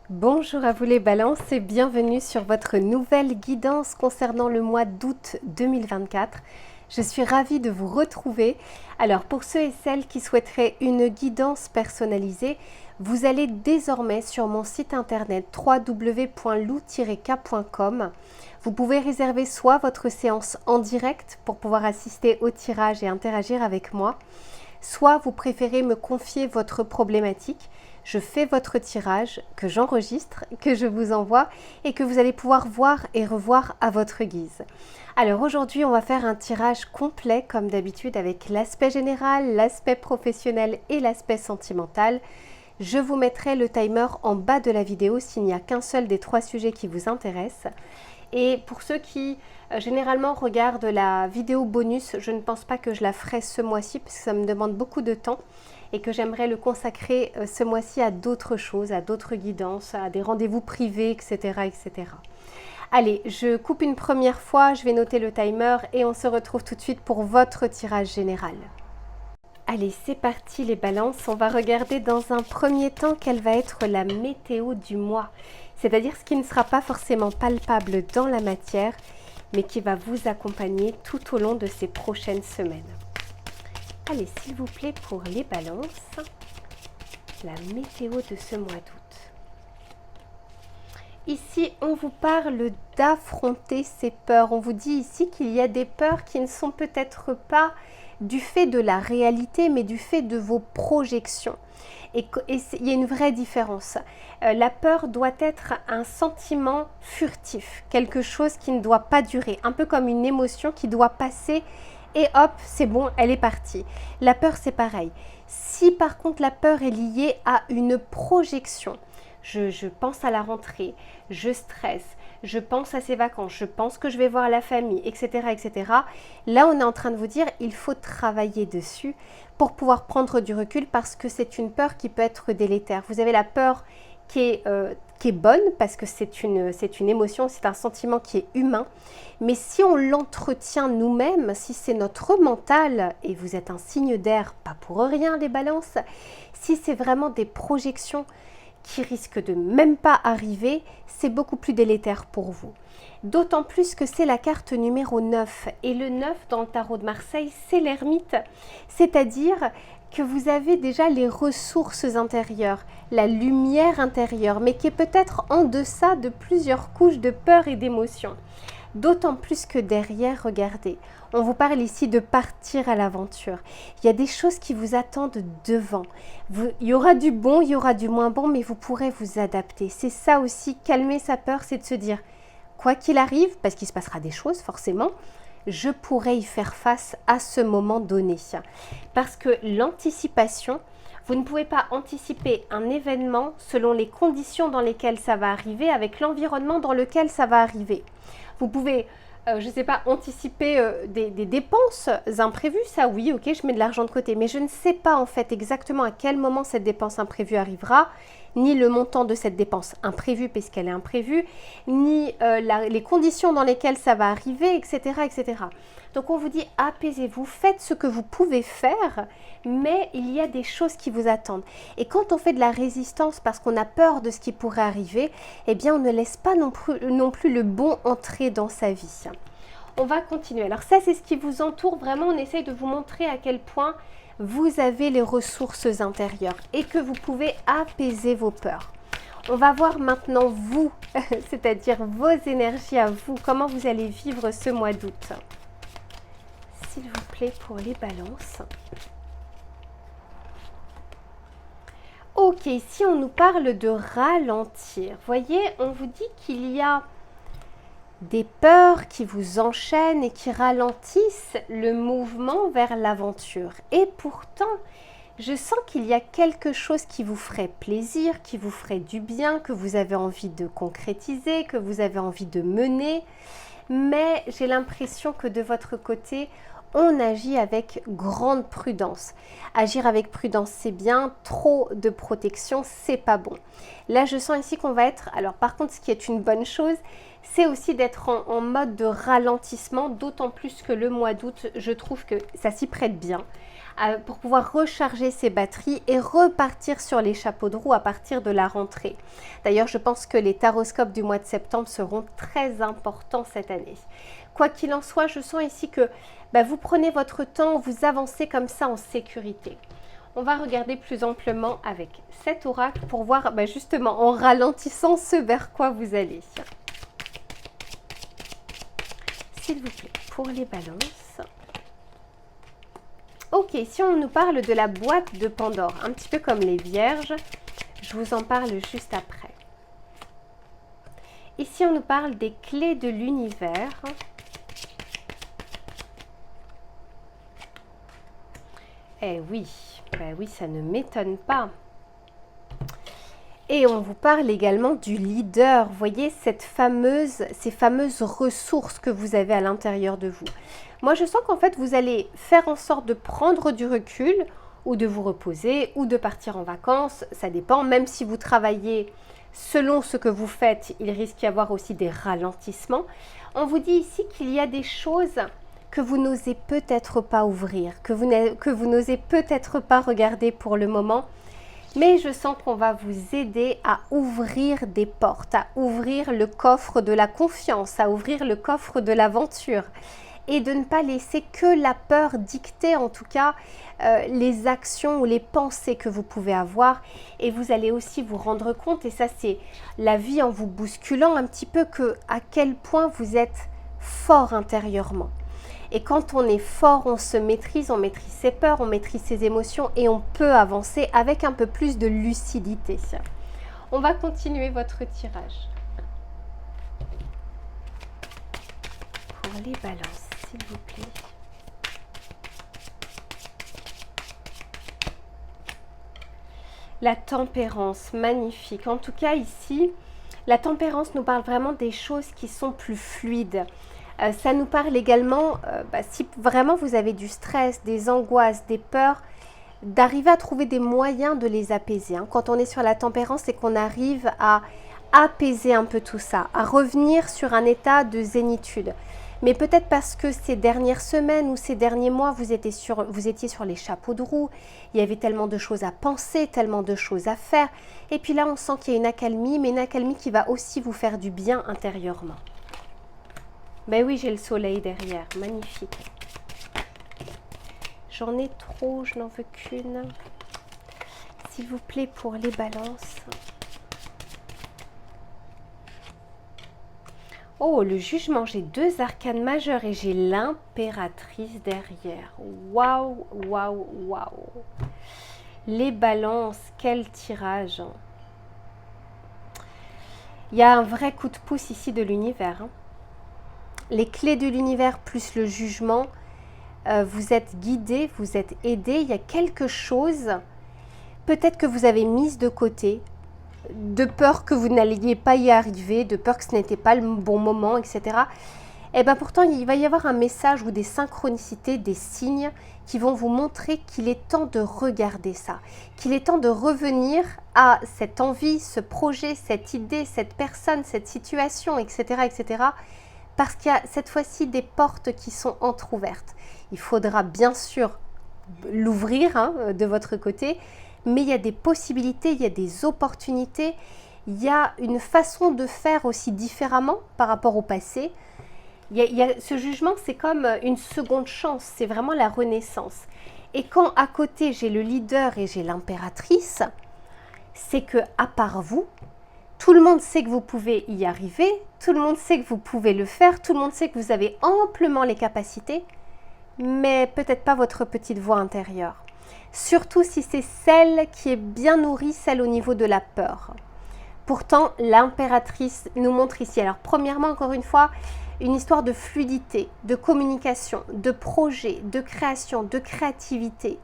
Bonjour à vous les balances et bienvenue sur votre nouvelle guidance concernant le mois d'août 2024. Je suis ravie de vous retrouver. Alors pour ceux et celles qui souhaiteraient une guidance personnalisée, vous allez désormais sur mon site internet www.lou-k.com. Vous pouvez réserver soit votre séance en direct pour pouvoir assister au tirage et interagir avec moi, soit vous préférez me confier votre problématique. Je fais votre tirage que j'enregistre, que je vous envoie et que vous allez pouvoir voir et revoir à votre guise. Alors aujourd'hui, on va faire un tirage complet comme d'habitude avec l'aspect général, l'aspect professionnel et l'aspect sentimental. Je vous mettrai le timer en bas de la vidéo s'il n'y a qu'un seul des 3 sujets qui vous intéressent. Et pour ceux qui généralement regardent la vidéo bonus, je ne pense pas que je la ferai ce mois-ci parce que ça me demande beaucoup de temps et que j'aimerais le consacrer ce mois-ci à d'autres choses, à d'autres guidances, à des rendez-vous privés, etc., etc. Allez, je coupe une première fois, je vais noter le timer et on se retrouve tout de suite pour votre tirage général. Allez, c'est parti les balances. On va regarder dans un premier temps quelle va être la météo du mois. C'est-à-dire ce qui ne sera pas forcément palpable dans la matière, mais qui va vous accompagner tout au long de ces prochaines semaines. Allez, s'il vous plaît, pour les balances, la météo de ce mois d'août. Ici, on vous parle d'affronter ces peurs. On vous dit ici qu'il y a des peurs qui ne sont peut-être pas du fait de la réalité, mais du fait de vos projections. Et il y a une vraie différence. La peur doit être un sentiment furtif, quelque chose qui ne doit pas durer, un peu comme une émotion qui doit passer et hop, c'est bon, elle est partie. La peur, c'est pareil. Si par contre la peur est liée à une projection, je pense à la rentrée, je stresse, je pense à ces vacances, je pense que je vais voir la famille, etc., etc. Là, on est en train de vous dire, il faut travailler dessus pour pouvoir prendre du recul parce que c'est une peur qui peut être délétère. Vous avez la peur qui est bonne parce que c'est une émotion, c'est un sentiment qui est humain. Mais si on l'entretient nous-mêmes, si c'est notre mental, et vous êtes un signe d'air, pas pour rien les balances, si c'est vraiment des projections qui risquent de même pas arriver, c'est beaucoup plus délétère pour vous. D'autant plus que c'est la carte numéro 9. Et le 9 dans le tarot de Marseille, c'est l'ermite. C'est-à-dire que vous avez déjà les ressources intérieures, la lumière intérieure, mais qui est peut-être en deçà de plusieurs couches de peur et d'émotion. D'autant plus que derrière, regardez, on vous parle ici de partir à l'aventure. Il y a des choses qui vous attendent devant. Il y aura du bon, il y aura du moins bon, mais vous pourrez vous adapter. C'est ça aussi, calmer sa peur, c'est de se dire, quoi qu'il arrive, parce qu'il se passera des choses forcément, je pourrais y faire face à ce moment donné. Parce que l'anticipation, vous ne pouvez pas anticiper un événement selon les conditions dans lesquelles ça va arriver, avec l'environnement dans lequel ça va arriver. Vous pouvez, je ne sais pas, anticiper des dépenses imprévues, ça oui, ok, je mets de l'argent de côté, mais je ne sais pas en fait exactement à quel moment cette dépense imprévue arrivera, ni le montant de cette dépense imprévue puisqu'elle est imprévue, ni les conditions dans lesquelles ça va arriver, etc., etc. Donc on vous dit apaisez-vous, faites ce que vous pouvez faire, mais il y a des choses qui vous attendent. Et quand on fait de la résistance parce qu'on a peur de ce qui pourrait arriver, eh bien on ne laisse pas non plus le bon entrer dans sa vie. On va continuer. Alors ça c'est ce qui vous entoure, vraiment on essaye de vous montrer à quel point vous avez les ressources intérieures et que vous pouvez apaiser vos peurs. On va voir maintenant vous, c'est-à-dire vos énergies à vous, comment vous allez vivre ce mois d'août. S'il vous plaît, pour les balances. Ok, ici on nous parle de ralentir. Voyez, on vous dit qu'il y a des peurs qui vous enchaînent et qui ralentissent le mouvement vers l'aventure. Et pourtant, je sens qu'il y a quelque chose qui vous ferait plaisir, qui vous ferait du bien, que vous avez envie de concrétiser, que vous avez envie de mener. Mais j'ai l'impression que de votre côté, on agit avec grande prudence. Agir avec prudence, c'est bien. Trop de protection, c'est pas bon. Là, je sens ici qu'on va être... Alors, par contre, ce qui est une bonne chose, c'est aussi d'être en mode de ralentissement, d'autant plus que le mois d'août, je trouve que ça s'y prête bien pour pouvoir recharger ses batteries et repartir sur les chapeaux de roue à partir de la rentrée. D'ailleurs, je pense que les taroscopes du mois de septembre seront très importants cette année. Quoi qu'il en soit, je sens ici que vous prenez votre temps, vous avancez comme ça en sécurité. On va regarder plus amplement avec cet oracle pour voir justement en ralentissant ce vers quoi vous allez. S'il vous plaît, pour les balances. Ok, si on nous parle de la boîte de Pandore, un petit peu comme les vierges, je vous en parle juste après. Ici, on nous parle des clés de l'univers. Eh oui, oui, ça ne m'étonne pas. Et on vous parle également du leader. Vous voyez ces fameuses ressources que vous avez à l'intérieur de vous. Moi, je sens qu'en fait, vous allez faire en sorte de prendre du recul ou de vous reposer ou de partir en vacances. Ça dépend, même si vous travaillez selon ce que vous faites, il risque d'y avoir aussi des ralentissements. On vous dit ici qu'il y a des choses que vous n'osez peut-être pas ouvrir, que vous n'osez peut-être pas regarder pour le moment. Mais je sens qu'on va vous aider à ouvrir des portes, à ouvrir le coffre de la confiance, à ouvrir le coffre de l'aventure et de ne pas laisser que la peur dicter en tout cas les actions ou les pensées que vous pouvez avoir. Et vous allez aussi vous rendre compte, et ça c'est la vie en vous bousculant un petit peu, à quel point vous êtes fort intérieurement. Et quand on est fort, on se maîtrise, on maîtrise ses peurs, on maîtrise ses émotions et on peut avancer avec un peu plus de lucidité. On va continuer votre tirage. Pour les balances, s'il vous plaît. La tempérance, magnifique. En tout cas ici, la tempérance nous parle vraiment des choses qui sont plus fluides. Ça nous parle également, si vraiment vous avez du stress, des angoisses, des peurs, d'arriver à trouver des moyens de les apaiser. Quand on est sur la tempérance, c'est qu'on arrive à apaiser un peu tout ça, à revenir sur un état de zénitude. Mais peut-être parce que ces dernières semaines ou ces derniers mois, vous étiez sur les chapeaux de roue, il y avait tellement de choses à penser, tellement de choses à faire. Et puis là, on sent qu'il y a une accalmie, mais une accalmie qui va aussi vous faire du bien intérieurement. Ben oui, j'ai le soleil derrière, magnifique. J'en ai trop, je n'en veux qu'une. S'il vous plaît, pour les balances. Oh, le jugement, j'ai 2 arcanes majeures et j'ai l'impératrice derrière. Waouh, waouh, waouh. Les balances, quel tirage. Il y a un vrai coup de pouce ici de l'univers. Les clés de l'univers plus le jugement, vous êtes guidé, vous êtes aidé. Il y a quelque chose, peut-être que vous avez mis de côté, de peur que vous n'alliez pas y arriver, de peur que ce n'était pas le bon moment, etc. Et bien pourtant, il va y avoir un message ou des synchronicités, des signes qui vont vous montrer qu'il est temps de regarder ça, qu'il est temps de revenir à cette envie, ce projet, cette idée, cette personne, cette situation, etc., etc., parce qu'il y a cette fois-ci des portes qui sont entrouvertes. Il faudra bien sûr l'ouvrir de votre côté, mais il y a des possibilités, il y a des opportunités, il y a une façon de faire aussi différemment par rapport au passé. Ce jugement, c'est comme une seconde chance, c'est vraiment la renaissance. Et quand à côté j'ai le leader et j'ai l'impératrice, c'est que à part vous, tout le monde sait que vous pouvez y arriver, tout le monde sait que vous pouvez le faire, tout le monde sait que vous avez amplement les capacités, mais peut-être pas votre petite voix intérieure. Surtout si c'est celle qui est bien nourrie, celle au niveau de la peur. Pourtant, l'impératrice nous montre ici, alors premièrement, encore une fois, une histoire de fluidité, de communication, de projet, de création, de créativité,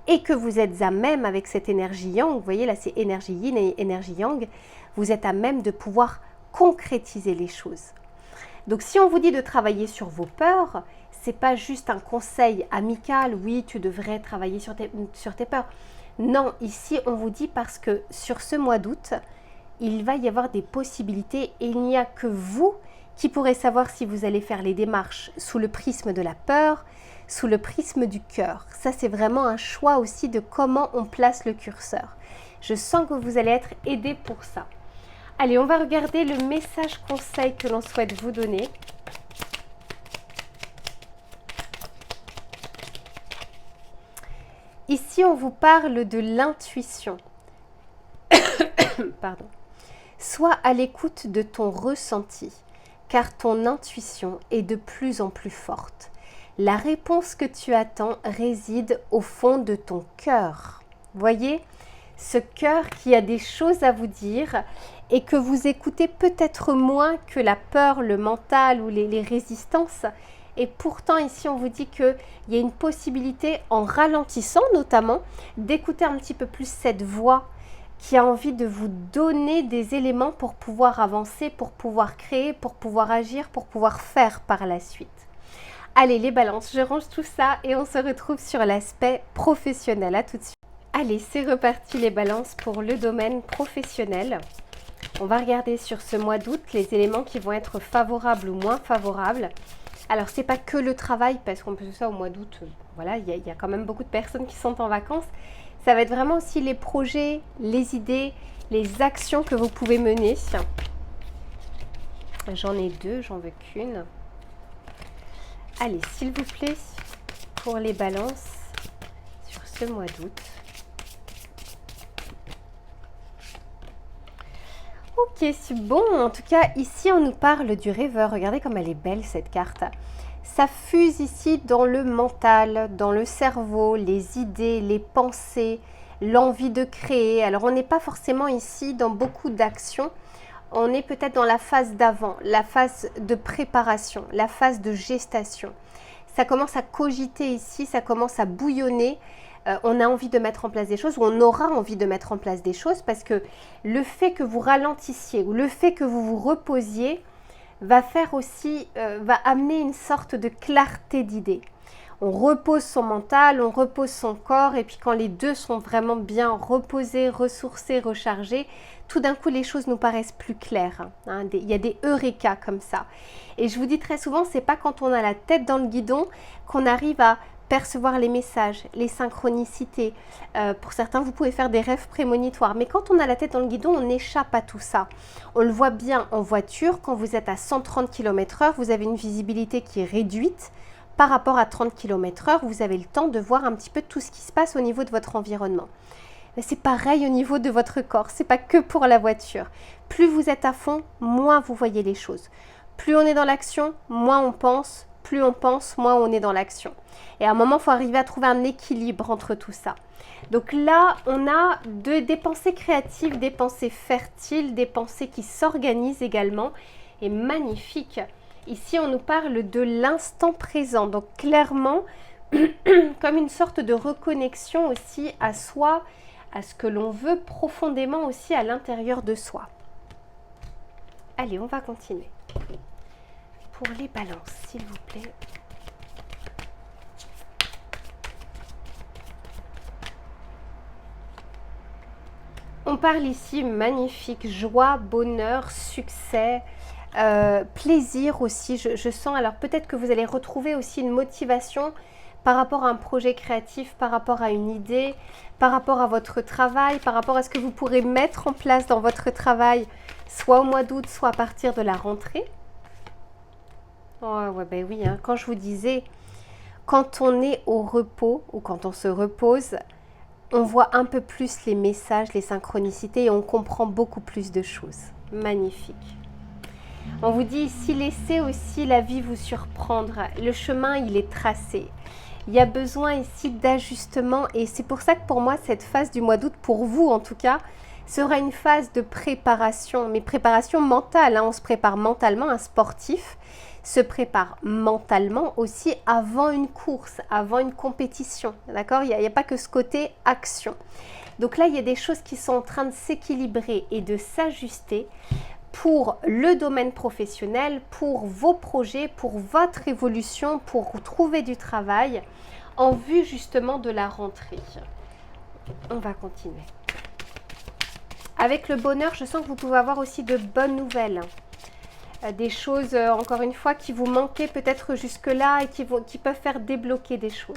et que vous êtes à même avec cette énergie yang, vous voyez là c'est énergie yin et énergie yang, vous êtes à même de pouvoir concrétiser les choses. Donc si on vous dit de travailler sur vos peurs, c'est pas juste un conseil amical, oui tu devrais travailler sur tes peurs. Non, ici on vous dit parce que sur ce mois d'août, il va y avoir des possibilités et il n'y a que vous qui pourrez savoir si vous allez faire les démarches sous le prisme de la peur, sous le prisme du cœur. Ça, c'est vraiment un choix aussi de comment on place le curseur. Je sens que vous allez être aidé pour ça. Allez, on va regarder le message conseil que l'on souhaite vous donner. Ici, on vous parle de l'intuition. Pardon. Sois à l'écoute de ton ressenti, car ton intuition est de plus en plus forte. La réponse que tu attends réside au fond de ton cœur. Voyez, ce cœur qui a des choses à vous dire et que vous écoutez peut-être moins que la peur, le mental ou les résistances. Et pourtant, ici, on vous dit qu'il y a une possibilité, en ralentissant notamment, d'écouter un petit peu plus cette voix qui a envie de vous donner des éléments pour pouvoir avancer, pour pouvoir créer, pour pouvoir agir, pour pouvoir faire par la suite. Allez, les balances, je range tout ça et on se retrouve sur l'aspect professionnel. À tout de suite. Allez, c'est reparti les balances pour le domaine professionnel. On va regarder sur ce mois d'août les éléments qui vont être favorables ou moins favorables. Alors, ce n'est pas que le travail, parce qu'on peut faire ça au mois d'août. Voilà, il y a quand même beaucoup de personnes qui sont en vacances. Ça va être vraiment aussi les projets, les idées, les actions que vous pouvez mener. J'en ai deux, j'en veux qu'une. Allez, s'il vous plaît, pour les balances sur ce mois d'août. Ok, c'est bon. En tout cas, ici, on nous parle du rêveur. Regardez comme elle est belle, cette carte. Ça fuse ici dans le mental, dans le cerveau, les idées, les pensées, l'envie de créer. Alors, on n'est pas forcément ici dans beaucoup d'actions. On est peut-être dans la phase d'avant, la phase de préparation, la phase de gestation. Ça commence à cogiter ici, ça commence à bouillonner. On a envie de mettre en place des choses, ou on aura envie de mettre en place des choses, parce que le fait que vous ralentissiez ou le fait que vous vous reposiez va faire aussi, va amener une sorte de clarté d'idées. On repose son mental, on repose son corps, et puis quand les deux sont vraiment bien reposés, ressourcés, rechargés, tout d'un coup les choses nous paraissent plus claires. Hein. Il y a des eureka comme ça. Et je vous dis très souvent, c'est pas quand on a la tête dans le guidon qu'on arrive à percevoir les messages, les synchronicités. Pour certains, vous pouvez faire des rêves prémonitoires. Mais quand on a la tête dans le guidon, on échappe à tout ça. On le voit bien en voiture. Quand vous êtes à 130 km/h, vous avez une visibilité qui est réduite. Par rapport à 30 km/h, vous avez le temps de voir un petit peu tout ce qui se passe au niveau de votre environnement. C'est pareil au niveau de votre corps. C'est pas que pour la voiture. Plus vous êtes à fond, moins vous voyez les choses. Plus on est dans l'action, moins on pense. Plus on pense, moins on est dans l'action. Et à un moment, il faut arriver à trouver un équilibre entre tout ça. Donc là, on a des pensées créatives, des pensées fertiles, des pensées qui s'organisent également. Et magnifique. Ici, on nous parle de l'instant présent. Donc clairement, comme une sorte de reconnexion aussi à soi, à ce que l'on veut profondément aussi à l'intérieur de soi. Allez, on va continuer. Pour les balances, s'il vous plaît. On parle ici magnifique, joie, bonheur, succès, plaisir aussi. Je sens, alors peut-être que vous allez retrouver aussi une motivation par rapport à un projet créatif, par rapport à une idée, par rapport à votre travail, par rapport à ce que vous pourrez mettre en place dans votre travail, soit au mois d'août, soit à partir de la rentrée. Oh, ouais, ben oui, hein. Quand je vous disais, quand on est au repos ou quand on se repose, on voit un peu plus les messages, les synchronicités et on comprend beaucoup plus de choses. Magnifique. On vous dit ici, laissez aussi la vie vous surprendre. Le chemin, il est tracé. Il y a besoin ici d'ajustement et c'est pour ça que pour moi, cette phase du mois d'août, pour vous en tout cas, sera une phase de préparation, mais préparation mentale. Hein. On se prépare mentalement, un sportif se prépare mentalement aussi avant une course, avant une compétition. D'accord ? Il n'y a pas que ce côté action. Donc là, il y a des choses qui sont en train de s'équilibrer et de s'ajuster pour le domaine professionnel, pour vos projets, pour votre évolution, pour trouver du travail en vue justement de la rentrée. On va continuer. Avec le bonheur, je sens que vous pouvez avoir aussi de bonnes nouvelles. Des choses, encore une fois, qui vous manquaient peut-être jusque-là et qui peuvent faire débloquer des choses.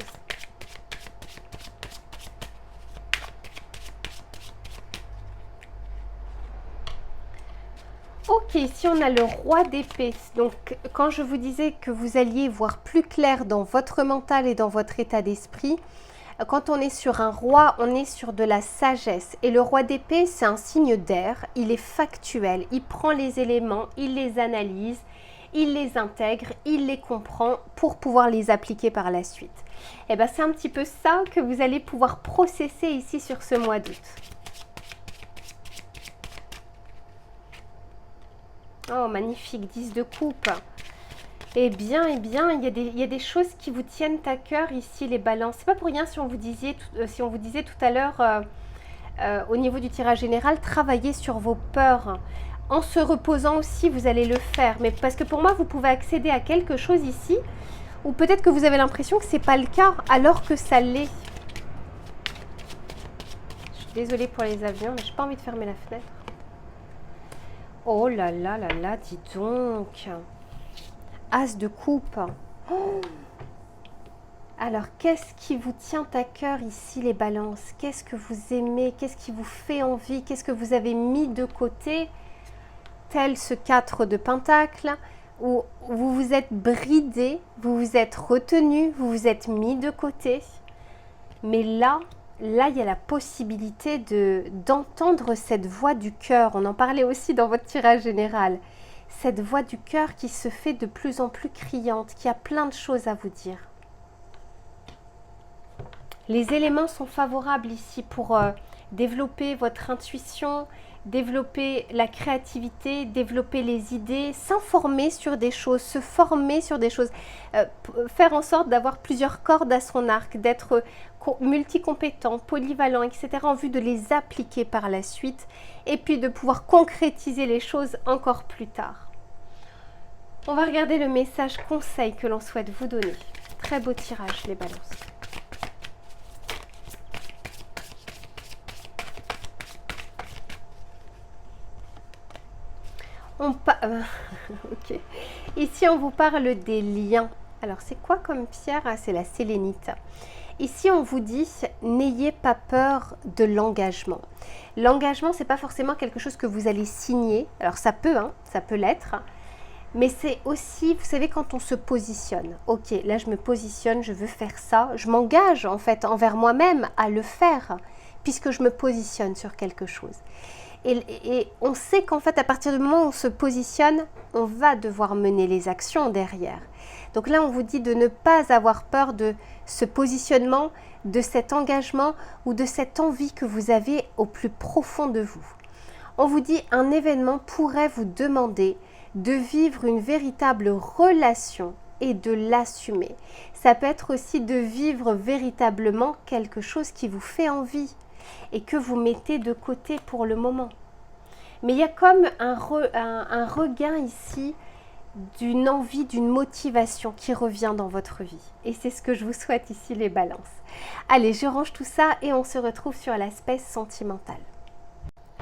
Ok, ici on a le roi d'épée. Donc quand je vous disais que vous alliez voir plus clair dans votre mental et dans votre état d'esprit, quand on est sur un roi, on est sur de la sagesse. Et le roi d'épée, c'est un signe d'air, il est factuel, il prend les éléments, il les analyse, il les intègre, il les comprend pour pouvoir les appliquer par la suite. Et bien c'est un petit peu ça que vous allez pouvoir processer ici sur ce mois d'août. Oh, magnifique, 10 de coupe. Eh bien, il y a des choses qui vous tiennent à cœur ici, les balances. C'est pas pour rien si on vous disait tout à l'heure, au niveau du tirage général, travaillez sur vos peurs. En se reposant aussi, vous allez le faire. Mais parce que pour moi, vous pouvez accéder à quelque chose ici, ou peut-être que vous avez l'impression que ce n'est pas le cas, alors que ça l'est. Je suis désolée pour les avions, mais je n'ai pas envie de fermer la fenêtre. Oh là là là là, dis donc. As de coupe. Oh. Alors, qu'est-ce qui vous tient à cœur ici, les balances? Qu'est-ce que vous aimez? Qu'est-ce qui vous fait envie? Qu'est-ce que vous avez mis de côté? Tel ce 4 de pentacle, où vous vous êtes bridé, vous vous êtes retenu, vous vous êtes mis de côté. Mais là, il y a la possibilité d'entendre cette voix du cœur. On en parlait aussi dans votre tirage général. Cette voix du cœur qui se fait de plus en plus criante, qui a plein de choses à vous dire. Les éléments sont favorables ici pour développer votre intuition, développer la créativité, développer les idées, s'informer sur des choses, se former sur des choses, faire en sorte d'avoir plusieurs cordes à son arc, d'être multicompétent, polyvalent, etc. en vue de les appliquer par la suite et puis de pouvoir concrétiser les choses encore plus tard. On va regarder le message conseil que l'on souhaite vous donner. Très beau tirage, les balances. Ok. Ici, on vous parle des liens. Alors, c'est quoi comme pierre? Ah, c'est la sélénite. Ici, on vous dit, n'ayez pas peur de l'engagement. L'engagement, ce n'est pas forcément quelque chose que vous allez signer. Alors, ça peut l'être. Mais c'est aussi, vous savez, quand on se positionne. Ok, là, je me positionne, je veux faire ça. Je m'engage, en fait, envers moi-même à le faire, puisque je me positionne sur quelque chose. Et on sait qu'en fait, à partir du moment où on se positionne, on va devoir mener les actions derrière. Donc là, on vous dit de ne pas avoir peur de ce positionnement, de cet engagement ou de cette envie que vous avez au plus profond de vous. On vous dit un événement pourrait vous demander de vivre une véritable relation et de l'assumer. Ça peut être aussi de vivre véritablement quelque chose qui vous fait envie et que vous mettez de côté pour le moment. Mais il y a comme un regain ici d'une envie, d'une motivation qui revient dans votre vie. Et c'est ce que je vous souhaite ici, les balances. Allez, je range tout ça et on se retrouve sur l'aspect sentimental.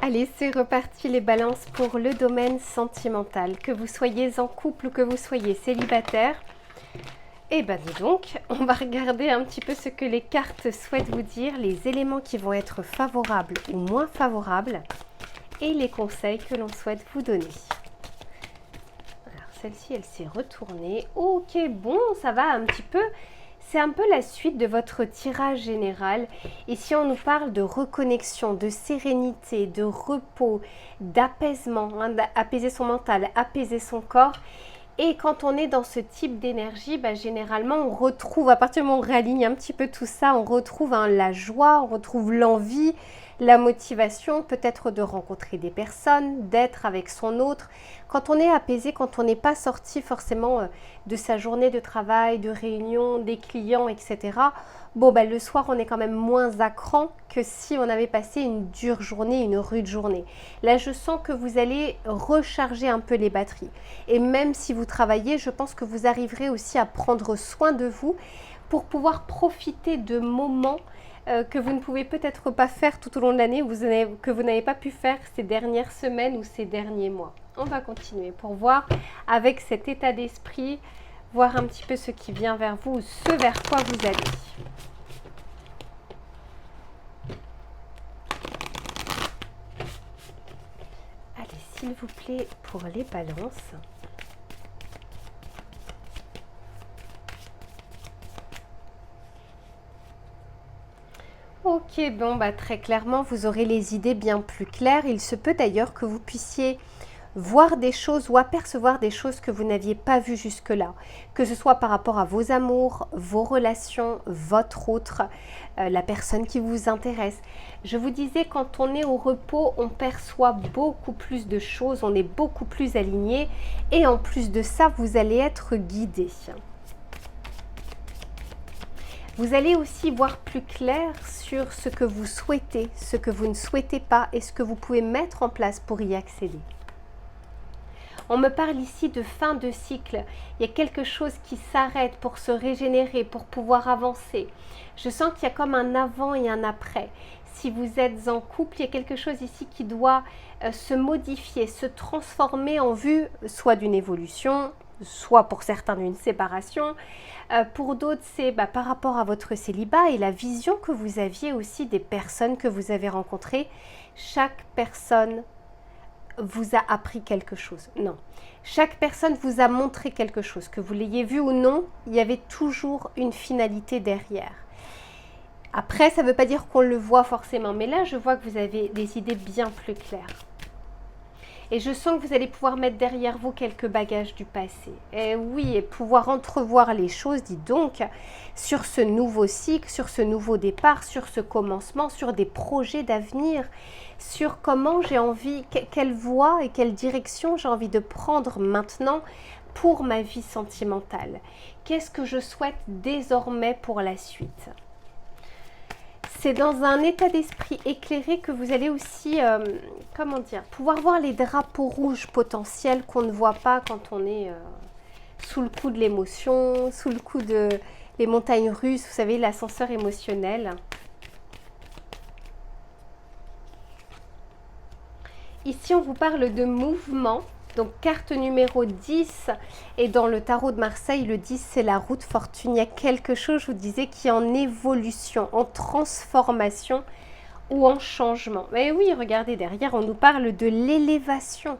Allez, c'est reparti les balances pour le domaine sentimental. Que vous soyez en couple ou que vous soyez célibataire. Et bien dis donc, on va regarder un petit peu ce que les cartes souhaitent vous dire, les éléments qui vont être favorables ou moins favorables et les conseils que l'on souhaite vous donner. Alors celle-ci, elle s'est retournée. Ok, bon, ça va un petit peu. C'est un peu la suite de votre tirage général. Ici, on nous parle de reconnexion, de sérénité, de repos, d'apaisement, apaiser son mental, apaiser son corps. Et quand on est dans ce type d'énergie, généralement, on retrouve, à partir du moment où on réaligne un petit peu tout ça, on retrouve la joie, on retrouve l'envie, la motivation, peut-être de rencontrer des personnes, d'être avec son autre. Quand on est apaisé, quand on n'est pas sorti forcément de sa journée de travail, de réunion, des clients, etc., le soir, on est quand même moins à cran que si on avait passé une dure journée, une rude journée. Là, je sens que vous allez recharger un peu les batteries. Et même si vous travaillez, je pense que vous arriverez aussi à prendre soin de vous pour pouvoir profiter de moments que vous ne pouvez peut-être pas faire tout au long de l'année, que vous n'avez pas pu faire ces dernières semaines ou ces derniers mois. On va continuer pour voir avec cet état d'esprit, voir un petit peu ce qui vient vers vous, ce vers quoi vous allez. Allez, s'il vous plaît, pour les balances. Ok, bon, bah, très clairement, vous aurez les idées bien plus claires. Il se peut d'ailleurs que vous puissiez voir des choses ou apercevoir des choses que vous n'aviez pas vues jusque-là, que ce soit par rapport à vos amours, vos relations, votre autre, la personne qui vous intéresse. Je vous disais, quand on est au repos, on perçoit beaucoup plus de choses, on est beaucoup plus aligné et en plus de ça, vous allez être guidé. Vous allez aussi voir plus clair sur ce que vous souhaitez, ce que vous ne souhaitez pas et ce que vous pouvez mettre en place pour y accéder. On me parle ici de fin de cycle. Il y a quelque chose qui s'arrête pour se régénérer, pour pouvoir avancer. Je sens qu'il y a comme un avant et un après. Si vous êtes en couple, il y a quelque chose ici qui doit se modifier, se transformer en vue soit d'une évolution, soit pour certains d'une séparation. Pour d'autres, c'est par rapport à votre célibat et la vision que vous aviez aussi des personnes que vous avez rencontrées. Chaque personne vous a appris quelque chose. Non. Chaque personne vous a montré quelque chose. Que vous l'ayez vu ou non, il y avait toujours une finalité derrière. Après, ça ne veut pas dire qu'on le voit forcément, mais là, je vois que vous avez des idées bien plus claires. Et je sens que vous allez pouvoir mettre derrière vous quelques bagages du passé. Et oui, et pouvoir entrevoir les choses, dis donc, sur ce nouveau cycle, sur ce nouveau départ, sur ce commencement, sur des projets d'avenir, sur comment j'ai envie, quelle voie et quelle direction j'ai envie de prendre maintenant pour ma vie sentimentale. Qu'est-ce que je souhaite désormais pour la suite ? C'est dans un état d'esprit éclairé que vous allez aussi, pouvoir voir les drapeaux rouges potentiels qu'on ne voit pas quand on est sous le coup de l'émotion, sous le coup de les montagnes russes, vous savez, l'ascenseur émotionnel. Ici, on vous parle de mouvement. Donc, carte numéro 10, et dans le tarot de Marseille, le 10, c'est la roue de fortune. Il y a quelque chose, je vous disais, qui est en évolution, en transformation ou en changement. Mais oui, regardez, derrière, on nous parle de l'élévation.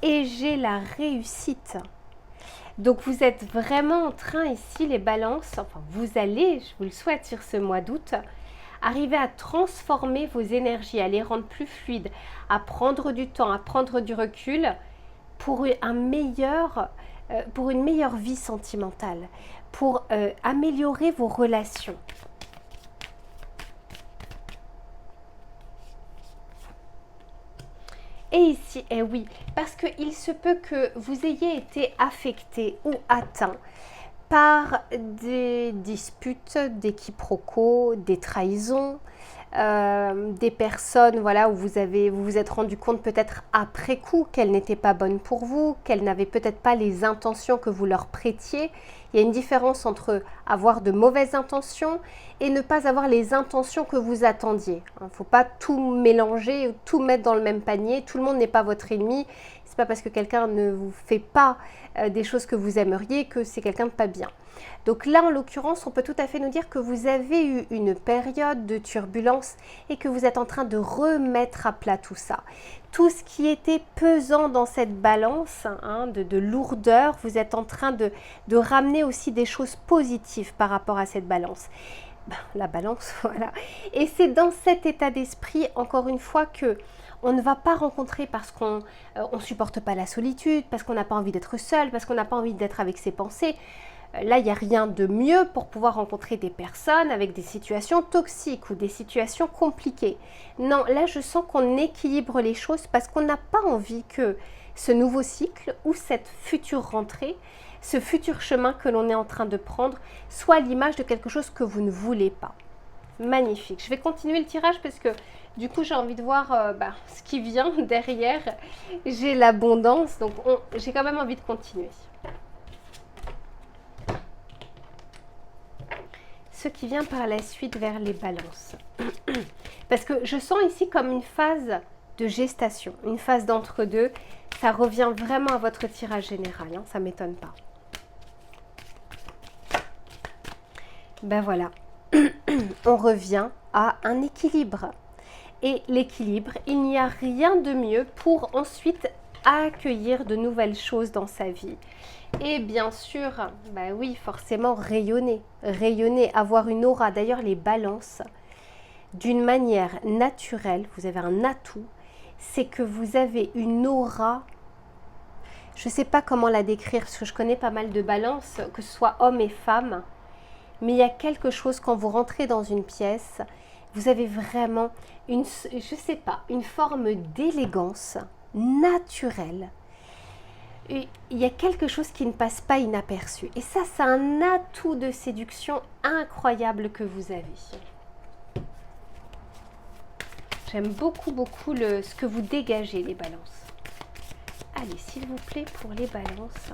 Et j'ai la réussite. Donc, vous êtes vraiment en train, ici, les balances, enfin, vous allez, je vous le souhaite, sur ce mois d'août, arriver à transformer vos énergies, à les rendre plus fluides, à prendre du temps, à prendre du recul, pour une meilleure vie sentimentale, pour améliorer vos relations. Et ici, eh oui, parce qu'il se peut que vous ayez été affecté ou atteint par des disputes, des quiproquos, des trahisons, des personnes voilà, où vous vous êtes rendu compte peut-être après coup qu'elles n'étaient pas bonnes pour vous, qu'elles n'avaient peut-être pas les intentions que vous leur prêtiez. Il y a une différence entre avoir de mauvaises intentions et ne pas avoir les intentions que vous attendiez. Il ne faut pas tout mélanger, tout mettre dans le même panier. Tout le monde n'est pas votre ennemi. Ce n'est pas parce que quelqu'un ne vous fait pas des choses que vous aimeriez que c'est quelqu'un de pas bien. Donc là, en l'occurrence, on peut tout à fait nous dire que vous avez eu une période de turbulence et que vous êtes en train de remettre à plat tout ça. Tout ce qui était pesant dans cette balance de lourdeur, vous êtes en train de ramener aussi des choses positives par rapport à cette balance. La balance, voilà. Et c'est dans cet état d'esprit, encore une fois, que on ne va pas rencontrer parce qu'on ne supporte pas la solitude, parce qu'on n'a pas envie d'être seul, parce qu'on n'a pas envie d'être avec ses pensées. Là, il n'y a rien de mieux pour pouvoir rencontrer des personnes avec des situations toxiques ou des situations compliquées. Non, là, je sens qu'on équilibre les choses parce qu'on n'a pas envie que ce nouveau cycle ou cette future rentrée, ce futur chemin que l'on est en train de prendre, soit l'image de quelque chose que vous ne voulez pas. Magnifique. Je vais continuer le tirage parce que du coup, j'ai envie de voir ce qui vient derrière. J'ai l'abondance, donc j'ai quand même envie de continuer. ce qui vient par la suite vers les balances. Parce que je sens ici comme une phase de gestation, une phase d'entre-deux. Ça revient vraiment à votre tirage général, hein, ça ne m'étonne pas. Ben voilà, on revient à un équilibre. Et l'équilibre, il n'y a rien de mieux pour ensuite accueillir de nouvelles choses dans sa vie. Et bien sûr, bah oui, forcément rayonner, avoir une aura. D'ailleurs, les balances, d'une manière naturelle, vous avez un atout, c'est que vous avez une aura. Je ne sais pas comment la décrire, parce que je connais pas mal de balances, que ce soit hommes et femmes. Mais il y a quelque chose, quand vous rentrez dans une pièce, vous avez vraiment une forme d'élégance naturelle. Et il y a quelque chose qui ne passe pas inaperçu. Et ça, c'est un atout de séduction incroyable que vous avez. J'aime beaucoup, beaucoup ce que vous dégagez, les balances. Allez, s'il vous plaît, pour les balances.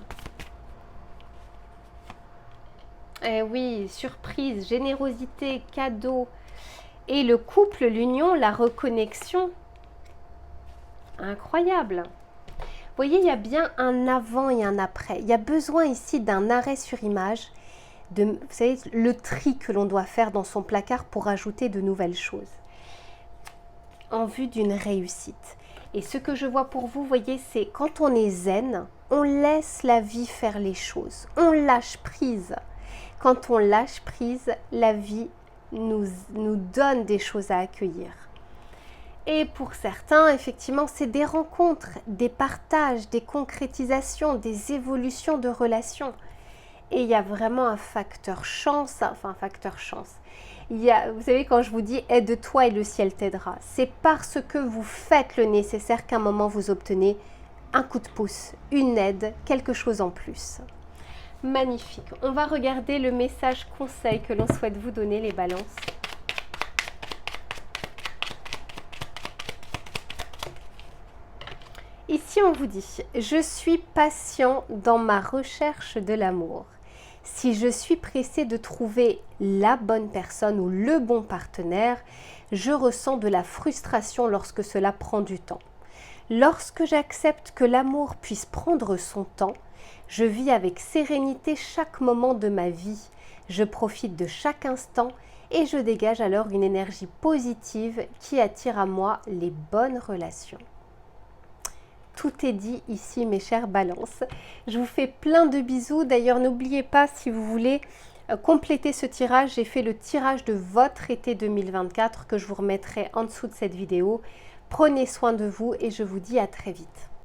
Eh oui, surprise, générosité, cadeau. Et le couple, l'union, la reconnexion. Incroyable. Vous voyez, il y a bien un avant et un après. Il y a besoin ici d'un arrêt sur image. Vous savez, le tri que l'on doit faire dans son placard pour ajouter de nouvelles choses. En vue d'une réussite. Et ce que je vois pour vous, voyez, c'est quand on est zen, on laisse la vie faire les choses. On lâche prise. Quand on lâche prise, la vie nous donne des choses à accueillir. Et pour certains, effectivement, c'est des rencontres, des partages, des concrétisations, des évolutions de relations. Et il y a vraiment un facteur chance, enfin un facteur chance. Vous savez, quand je vous dis « aide-toi et le ciel t'aidera », c'est parce que vous faites le nécessaire qu'à un moment vous obtenez un coup de pouce, une aide, quelque chose en plus. Magnifique. On va regarder le message conseil que l'on souhaite vous donner, les balances. Ici, on vous dit « Je suis patient dans ma recherche de l'amour. Si je suis pressé de trouver la bonne personne ou le bon partenaire, je ressens de la frustration lorsque cela prend du temps. Lorsque j'accepte que l'amour puisse prendre son temps, je vis avec sérénité chaque moment de ma vie. Je profite de chaque instant et je dégage alors une énergie positive qui attire à moi les bonnes relations. » Tout est dit ici, mes chères balances. Je vous fais plein de bisous. D'ailleurs, n'oubliez pas, si vous voulez compléter ce tirage, j'ai fait le tirage de votre été 2024 que je vous remettrai en dessous de cette vidéo. Prenez soin de vous et je vous dis à très vite.